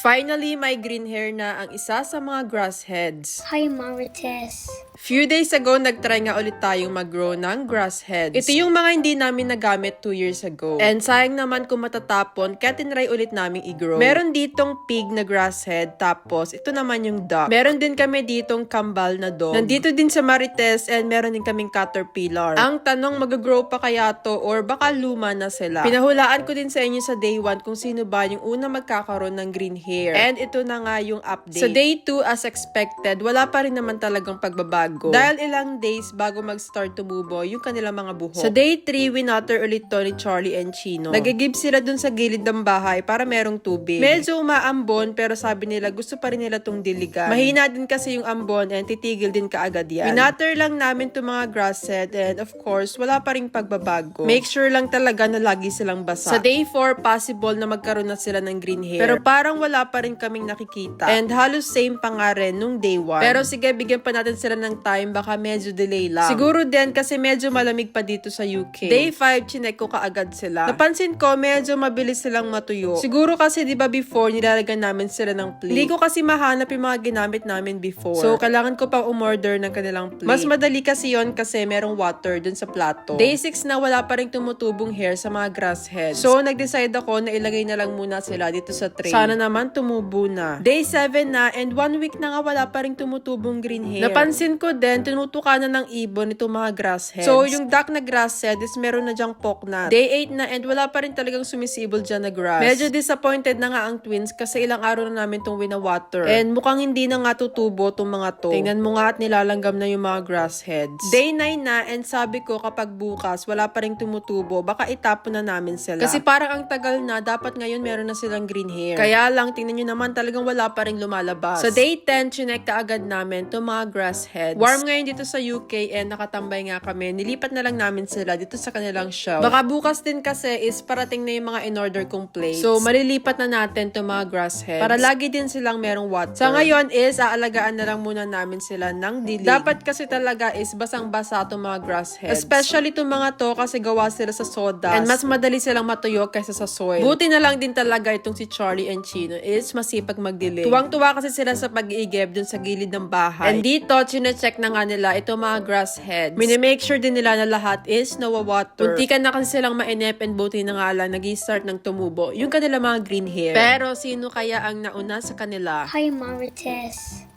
Finally, may green hair na ang isa sa mga grass heads. Hi, Marites. Few days ago, nagtry nga ulit tayong mag-grow ng grass heads. Ito yung mga hindi namin nagamit 2 years ago. And sayang naman kung matatapon, kaya tinry ulit namin i-grow. Meron ditong pig na grass head, tapos ito naman yung duck. Meron din kami ditong kambal na dog. Nandito din sa Marites, and meron din kaming caterpillar. Ang tanong, mag-grow pa kaya to or baka luma na sila? Pinahulaan ko din sa inyo sa day 1 kung sino ba yung una magkakaroon ng green hair. And ito na nga yung update. Sa day 2, as expected, wala pa rin naman talagang pagbabago. Dahil ilang days bago mag-start tumubo yung kanilang mga buhok. Sa day 3, winater ulit to ni Charlie and Chino. Nagigib sila dun sa gilid ng bahay para merong tubig. Medyo umaambon pero sabi nila gusto pa rin nila tong diligan. Mahina din kasi yung ambon and titigil din kaagad yan. Winater lang namin to mga grass head and of course, wala pa rin pagbabago. Make sure lang talaga na lagi silang basa. Sa day 4, possible na magkaroon na sila ng green hair. Pero parang wala pa rin kaming nakikita. And halos same pa nga rin nung day 1. Pero sige, bigyan pa natin sila ng time, baka medyo delay lang. Siguro din kasi medyo malamig pa dito sa UK. Day 5, chinek ko kaagad sila. Napansin ko, medyo mabilis silang matuyo. Siguro kasi di ba before, nilalagyan namin sila ng plate. Hindi ko kasi mahanap yung mga ginamit namin before. So, kailangan ko pang umorder ng kanilang plate. Mas madali kasi yon kasi merong water dun sa plato. Day 6 na wala pa rin tumutubong hair sa mga grass heads. So, nag-decide ako na ilagay na lang muna sila dito sa tray. Sana naman tumubo na. Day 7 na and 1 week na nga wala pa rin tumutubong green hair. Napansin ko din, tinutukan na ng ibon itong mga grass heads. So, yung duck na grass head is meron na dyang poknat. Day 8 na and wala pa rin talagang sumisibol dyan na grass. Medyo disappointed na nga ang twins kasi ilang araw na namin itong wina-water. And mukhang hindi na nga tutubo itong mga to. Tingnan mo nga at nilalanggam na yung mga grass heads. Day 9 na and sabi ko kapag bukas wala pa rin tumutubo, baka itapon na namin sila. Kasi parang ang tagal na, dapat ngayon meron na silang green hair. Kaya lang, tingnan nyo naman talagang wala pa rin lumalabas. Sa day 10, chinek kaagad namin itong mga grass heads. Warm ngayon dito sa UK and nakatambay nga kami. Nilipat na lang namin sila dito sa kanilang shelf. Baka bukas din kasi is parating na yung mga in-order kong plates. So, malilipat na natin itong mga grass heads. Para lagi din silang merong water. Sa ngayon is, aalagaan na lang muna namin sila ng dilig. Dapat kasi talaga is basang-basa itong mga grass heads. Especially itong mga to kasi gawa sila sa sawdust. And mas madali silang matuyo kaysa sa soil. Buti na lang din talaga itong si Charlie and Chino is masipag magdilig. Tuwang-tuwa kasi sila sa pag-iigib dun sa gilid ng bahay. And dito, chinecheck na nga nila itong mga grass heads. Minimake sure din nila na lahat is nawawater. Muntikan na kasi silang mainip and buti na nga lang nag-i-start ng tumubo yung kanila mga green hair. Pero sino kaya ang nauna sa kanila? Hi, Marites.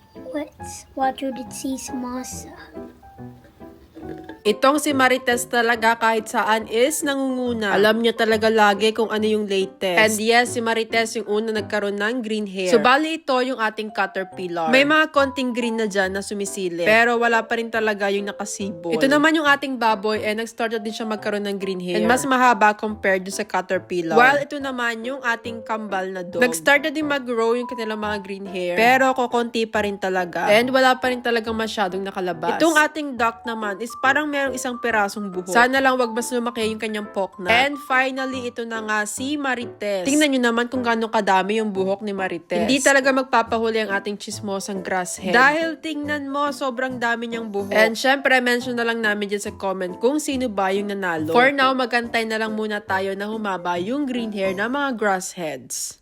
What did it see, Masa? Itong si Marites talaga kahit saan is nangunguna. Alam niya talaga lagi kung ano yung latest. And yes, si Marites yung una nagkaroon ng green hair. So, bali ito yung ating caterpillar. May mga konting green na dyan na sumisilip. Pero wala pa rin talaga yung nakasibol. Ito naman yung ating baboy and nag-start din siya magkaroon ng green hair. And mas mahaba compared sa caterpillar. While ito naman yung ating kambal na dog. Nag-start na din mag-grow yung kanilang mga green hair. Pero kukunti pa rin talaga. And wala pa rin talagang masyadong nakalabas. Itong ating duck naman is parang merong isang pirasong buhok. Sana lang wag mas lumaki yung kanyang poknat. And finally, ito na nga si Marites. Tingnan nyo naman kung gaano kadami yung buhok ni Marites. Hindi talaga magpapahuli ang ating chismosang grass head. Dahil tingnan mo, sobrang dami niyang buhok. And syempre, mention na lang namin dyan sa comment kung sino ba yung nanalo. For now, magantay na lang muna tayo na humaba yung green hair ng mga grass heads.